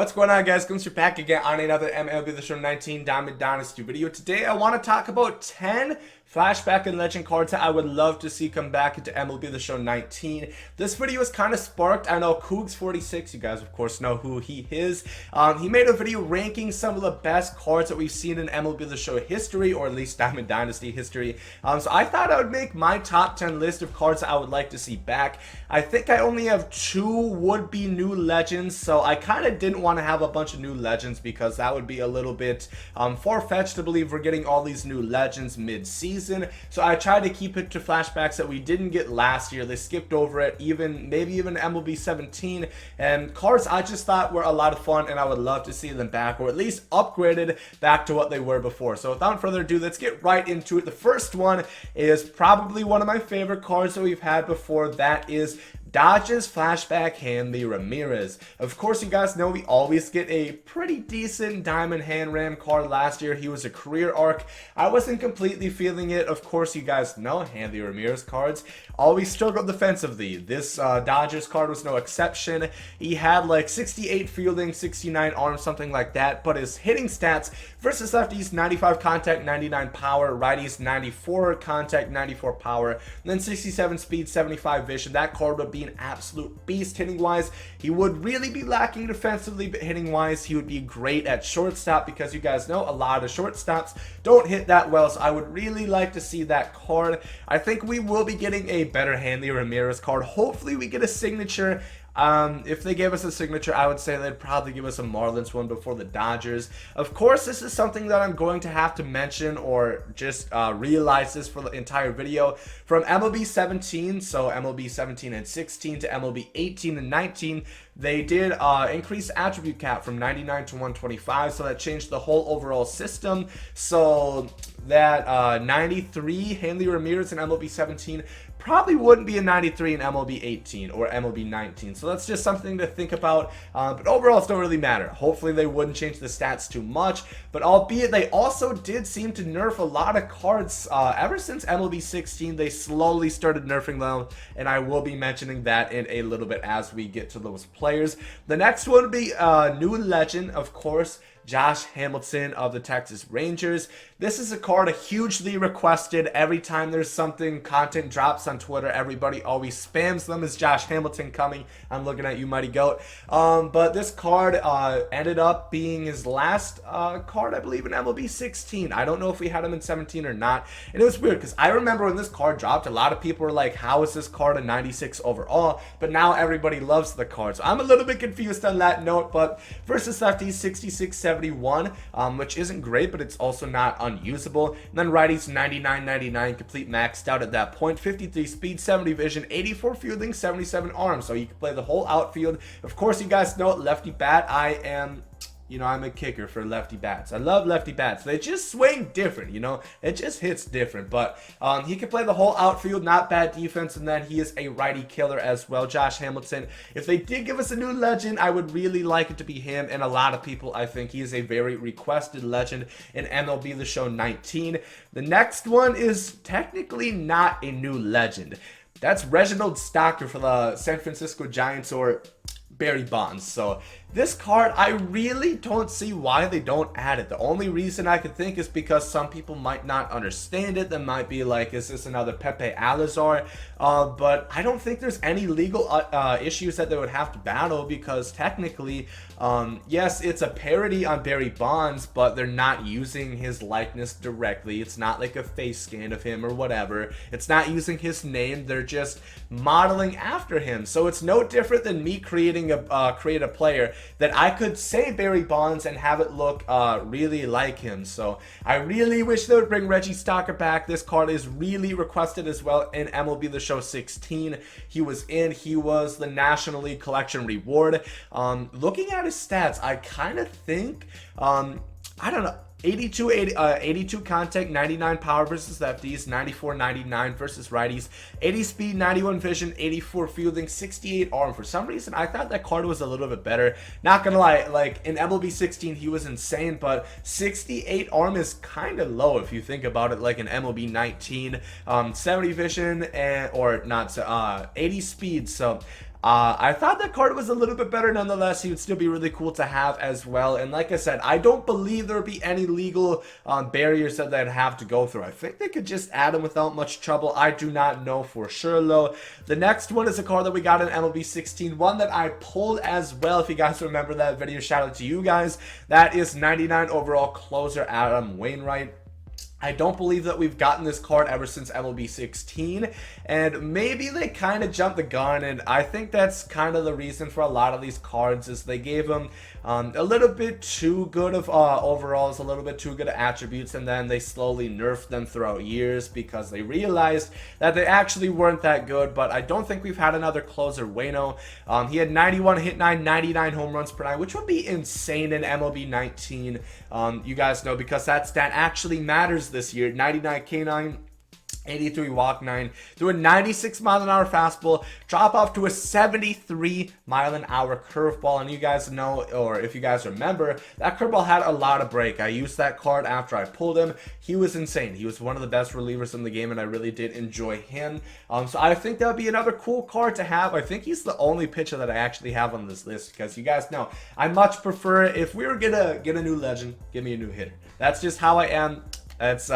What's going on, guys? Gomes back again on another MLB The Show 19 Diamond Dynasty video. Today I want to talk about 10 flashback and legend cards that I would love to see come back into MLB The Show 19. This video is kind of sparked. I know Cougs46, you guys of course know who he is. He made a video ranking some of the best cards that we've seen in MLB The Show history, or at least Diamond Dynasty history. So I thought I would make my top 10 list of cards that I would like to see back. I think I only have 2 would-be new legends, so I kind of didn't want to have a bunch of new legends because that would be a little bit far-fetched to believe we're getting all these new legends mid-season. So I tried to keep it to flashbacks that we didn't get last year. They skipped over it, maybe even MLB 17, and cards I just thought were a lot of fun and I would love to see them back, or at least upgraded back to what they were before. So without further ado, let's get right into it. The first one is probably one of my favorite cards that we've had before. That is Dodgers flashback Hanley Ramirez. Of course, you guys know we always get a pretty decent Diamond Hand Ram card. Last year, he was a career arc. I wasn't completely feeling it. Of course, you guys know Hanley Ramirez cards always struggled defensively. This Dodgers card was no exception. He had like 68 fielding, 69 arm, something like that, but his hitting stats versus lefties, 95 contact, 99 power, righties, 94 contact, 94 power, and then 67 speed, 75 vision. That card would be an absolute beast hitting wise. He would really be lacking defensively, but hitting wise he would be great at shortstop, because you guys know a lot of shortstops don't hit that well. So I would really like to see that card. I think we will be getting a better Hanley Ramirez card. Hopefully we get a signature. If they gave us a signature, I would say they'd probably give us a Marlins one before the Dodgers. Of course, this is something that I'm going to have to mention, or just realize this for the entire video. From MLB 17, so MLB 17 and 16 to MLB 18 and 19, they did increase the attribute cap from 99 to 125, so that changed the whole overall system. So that 93 Hanley Ramirez in MLB 17 probably wouldn't be a 93 in MLB 18 or MLB 19. So that's just something to think about. But overall, it don't really matter. Hopefully, they wouldn't change the stats too much. But albeit, they also did seem to nerf a lot of cards ever since MLB 16. They slowly started nerfing them, and I will be mentioning that in a little bit as we get to those players. The next one would be new legend, of course, Josh Hamilton of the Texas Rangers. This is a card hugely requested. Every time there's something, content drops on Twitter, everybody always spams them. Is Josh Hamilton coming? I'm looking at you, Mighty Goat. But this card ended up being his last card, I believe, in MLB 16. I don't know if we had him in 17 or not. And it was weird because I remember when this card dropped, a lot of people were like, how is this card a 96 overall? But now everybody loves the card. So I'm a little bit confused on that note. But versus lefties, 66, 71, which isn't great, but it's also not unusable. And then righties, 99, 99, complete maxed out at that point. 53 speed, 70 vision, 84 fielding, 77 arm. So you can play the whole outfield. Of course, you guys know lefty bat. I'm a kicker for lefty bats. I love lefty bats. They just swing different, It just hits different. But he can play the whole outfield, not bad defense, and then he is a righty killer as well, Josh Hamilton. If they did give us a new legend, I would really like it to be him, and a lot of people, I think he is a very requested legend in MLB The Show 19. The next one is technically not a new legend. That's Reginald Stocker for the San Francisco Giants, or Barry Bonds. So this card, I really don't see why they don't add it. The only reason I could think is because some people might not understand it. They might be like, is this another Pepe Alizar? But I don't think there's any legal issues that they would have to battle, because technically, yes, it's a parody on Barry Bonds, but they're not using his likeness directly. It's not like a face scan of him or whatever. It's not using his name. They're just modeling after him. So it's no different than me creating a player that I could say Barry Bonds and have it look really like him. So I really wish they would bring Reggie Stocker back. This card is really requested as well in MLB The Show 16. He was the National League Collection reward. Looking at his stats, I kind of think, I don't know, 82 contact, 99 power versus lefties, 94, 99 versus righties, 80 speed, 91 vision, 84 fielding, 68 arm. For some reason, I thought that card was a little bit better. Not gonna lie, like in MLB 16, he was insane, but 68 arm is kind of low if you think about it. Like in MLB 19, 70 vision, or not, 80 speed. So I thought that card was a little bit better nonetheless. He would still be really cool to have as well. And like I said, I don't believe there would be any legal barriers that they'd have to go through. I think they could just add him without much trouble. I do not know for sure though. The next one is a card that we got in MLB 16, one that I pulled as well. If you guys remember that video, shout out to you guys. That is 99 overall closer Wainwright. I don't believe that we've gotten this card ever since MLB 16, and maybe they kind of jumped the gun, and I think that's kind of the reason for a lot of these cards is they gave them a little bit too good of overalls, a little bit too good of attributes, and then they slowly nerfed them throughout years because they realized that they actually weren't that good. But I don't think we've had another closer Waino. He had 91 hit 9, 99 home runs per 9, which would be insane in MLB 19. You guys know, because that stat actually matters this year. 99 K9, 83 walk 9, threw a 96 mile an hour fastball, drop off to a 73 mile an hour curveball. And you guys know, or if you guys remember, that curveball had a lot of break. I used that card after I pulled him. He was insane. He was one of the best relievers in the game, and I really did enjoy him. So I think that would be another cool card to have. I think he's the only pitcher that I actually have on this list, because you guys know I much prefer, if we were gonna get a new legend, give me a new hitter. That's just how I am. That's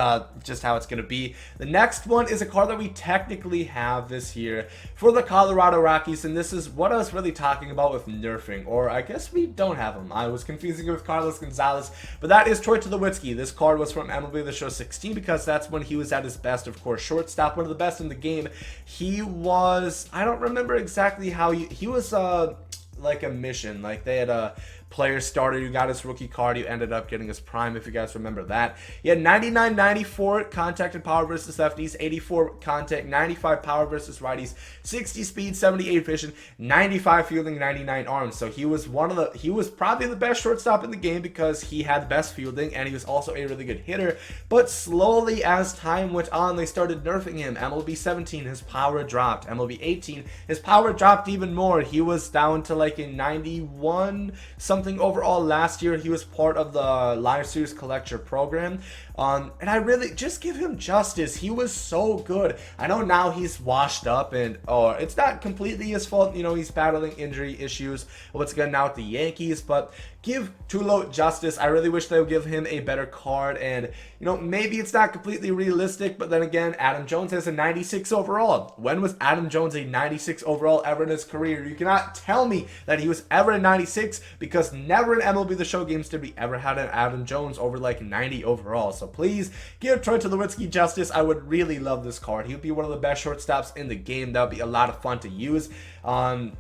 just how it's going to be. The next one is a card that we technically have this year for the Colorado Rockies, and this is what I was really talking about with nerfing, or I guess we don't have him. I was confusing it with Carlos Gonzalez, but that is Tulowitzki. This card was from MLB The Show 16 because that's when he was at his best, of course. Shortstop, one of the best in the game. He was, I don't remember exactly how he was like a mission, like they had a player starter who got his rookie card, who ended up getting his prime, if you guys remember that. He had 99, 94 contact and power versus lefties, 84 contact, 95 power versus righties, 60 speed, 78 vision, 95 fielding, 99 arms. So he was he was probably the best shortstop in the game because he had the best fielding, and he was also a really good hitter. But slowly as time went on, they started nerfing him. MLB 17, his power dropped. MLB 18, his power dropped even more. He was down to like a 91 something overall last year. He was part of the Live Series Collector program. And I really just give him justice. He was so good. I know now he's washed up, and it's not completely his fault. You know, he's battling injury issues. What's good now with the Yankees, but give Tulo justice. I really wish they would give him a better card. And you know, maybe it's not completely realistic, but then again, Adam Jones has a 96 overall. When was Adam Jones a 96 overall ever in his career? You cannot tell me that he was ever a 96, because never in MLB The Show games did we ever had an Adam Jones over like 90 overall. So please give Tulowitzki justice. I would really love this card. He would be one of the best shortstops in the game. That would be a lot of fun to use.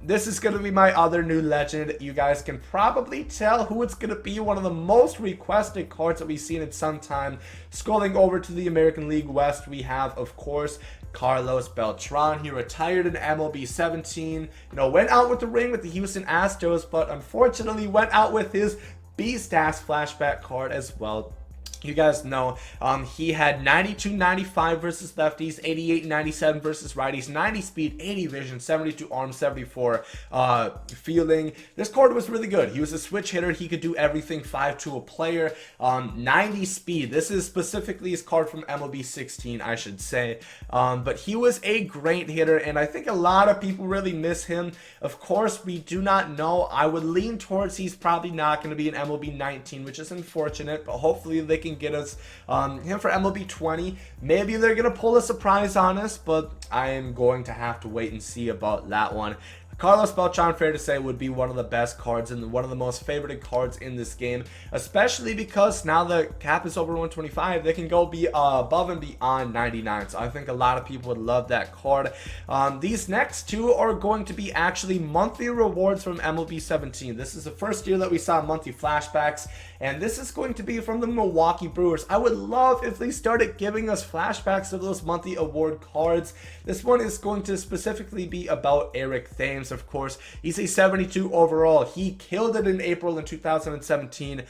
This is going to be my other new legend. You guys can probably tell who it's going to be. One of the most requested cards that we've seen in some time. Scrolling over to the American League West, we have, of course, Carlos Beltran. He retired in MLB 17. You know, went out with the ring with the Houston Astros, but unfortunately went out with his Beast-ass flashback card as well. You guys know he had 92, 95 versus lefties, 88, 97 versus righties, 90 speed, 80 vision, 72 arm, 74 fielding. This card was really good. He was a switch hitter. He could do everything, 5 to a player. 90 speed. This is specifically his card from MLB 16, I should say. But he was a great hitter, and I think a lot of people really miss him. Of course, we do not know. I would lean towards he's probably not going to be in MLB 19, which is unfortunate, but hopefully they can get us him for MLB 20. Maybe they're gonna pull a surprise on us, but I am going to have to wait and see about that one. Carlos Beltran, fair to say, would be one of the best cards and one of the most favorited cards in this game, especially because now the cap is over 125. They can go above and beyond 99, so I think a lot of people would love that card. These next two are going to be actually monthly rewards from MLB 17. This is the first year that we saw monthly flashbacks, and this is going to be from the Milwaukee Brewers. I would love if they started giving us flashbacks of those monthly award cards. This one is going to specifically be about Eric Thames. Of course, he's a 72 overall. He killed it in April in 2017.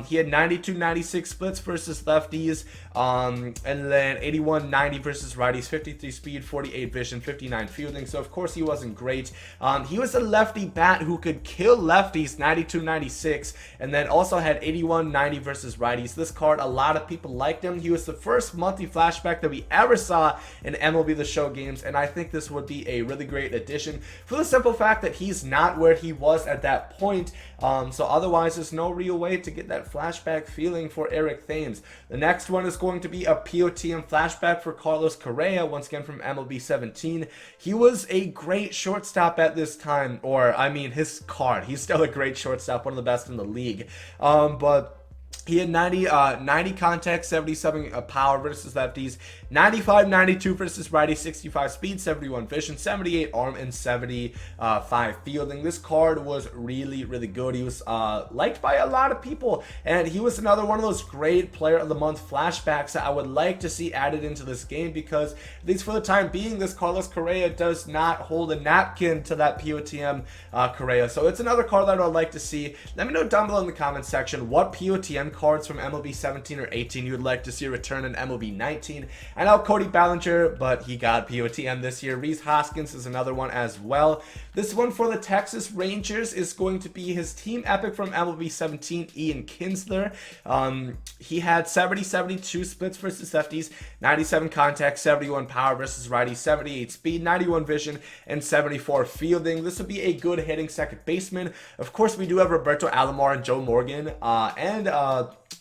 He had 92-96 splits versus lefties, and then 81-90 versus righties, 53 speed, 48 vision, 59 fielding. So of course he wasn't great. He was a lefty bat who could kill lefties, 92-96, and then also had 81-90 versus righties. This card, a lot of people liked him. He was the first monthly flashback that we ever saw in MLB The Show games, and I think this would be a really great addition for the simple fact that he's not where he was at that point. So otherwise, there's no real way to get that flashback feeling for Eric Thames. The next one is going to be a POTM flashback for Carlos Correa, once again from MLB 17. He was a great shortstop at this time, or I mean his card. He's still a great shortstop, one of the best in the league. But he had 90 contact, 77 power versus lefties, 95, 92 versus righty, 65 speed, 71 vision, 78 arm, and 75 fielding. This card was really, really good. He was liked by a lot of people, and he was another one of those great player of the month flashbacks that I would like to see added into this game, because at least for the time being, this Carlos Correa does not hold a napkin to that POTM Correa. So it's another card that I would like to see. Let me know down below in the comments section what POTM cards from MLB 17 or 18 you would like to see return in MLB 19. I know Cody Ballinger, but he got POTM this year. Rhys Hoskins is another one as well. This one for the Texas Rangers is going to be his team epic from MLB 17, Ian Kinsler. He had 70-72 splits versus lefties, 97 contact, 71 power versus righty, 78 speed, 91 vision, and 74 fielding. This would be a good hitting second baseman. Of course, we do have Roberto Alomar and Joe Morgan, and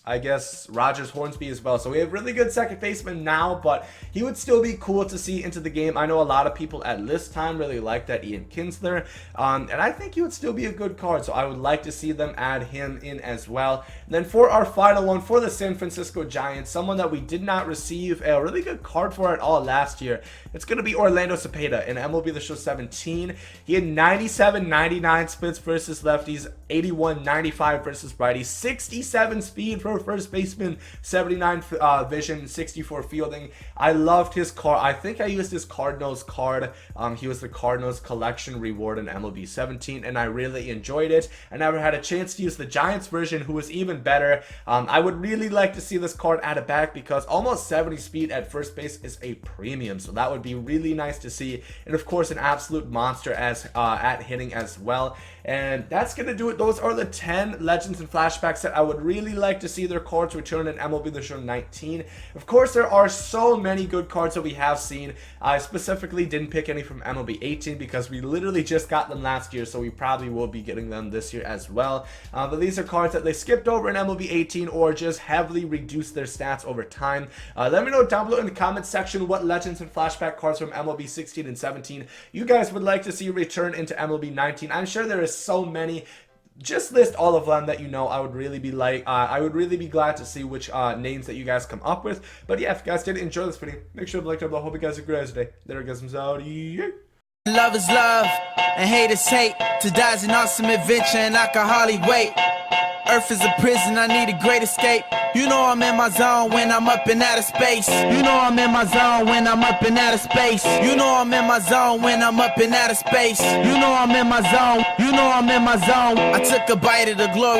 I guess Rogers Hornsby as well. So we have really good second baseman now, but he would still be cool to see into the game. I know a lot of people at this time really like that Ian Kinsler, and I think he would still be a good card. So I would like to see them add him in as well. And then for our final one, for the San Francisco Giants, someone that we did not receive a really good card for at all last year, it's going to be Orlando Cepeda in MLB The Show 17. He had 97-99 splits versus lefties, 81-95 versus righties, 67 speed for first baseman, 79 vision, 64 fielding. I loved his card. I think I used his Cardinals card. He was the Cardinals collection reward in MLB 17, and I really enjoyed it. I never had a chance to use the Giants version, who was even better. I would really like to see this card added back, because almost 70 speed at first base is a premium, so that would be really nice to see. And of course, an absolute monster as at hitting as well. And that's gonna do it. Those are the 10 legends and flashbacks that I would really like to see their cards return in MLB The Show 19. Of course, there are so many good cards that we have seen. I specifically didn't pick any from MLB 18 because we literally just got them last year, so we probably will be getting them this year as well. But these are cards that they skipped over in MLB 18 or just heavily reduced their stats over time. Let me know down below in the comments section what legends and flashback cards from MLB 16 and 17 you guys would like to see return into MLB 19. I'm sure there is so many. Just list all of them that you know. I would really be glad to see which names that you guys come up with. But yeah, if you guys did enjoy this video, make sure to like it below. Hope you guys have a great today. There it goes, out. Love is love and hate is hate. To die is an awesome adventure and I can hardly wait. Earth is a prison, I need a great escape. You know I'm in my zone when I'm up in outer space. You know I'm in my zone when I'm up in outer space. You know I'm in my zone when I'm up in outer space. You know I'm in my zone. You know I'm in my zone. I took a bite of the glory.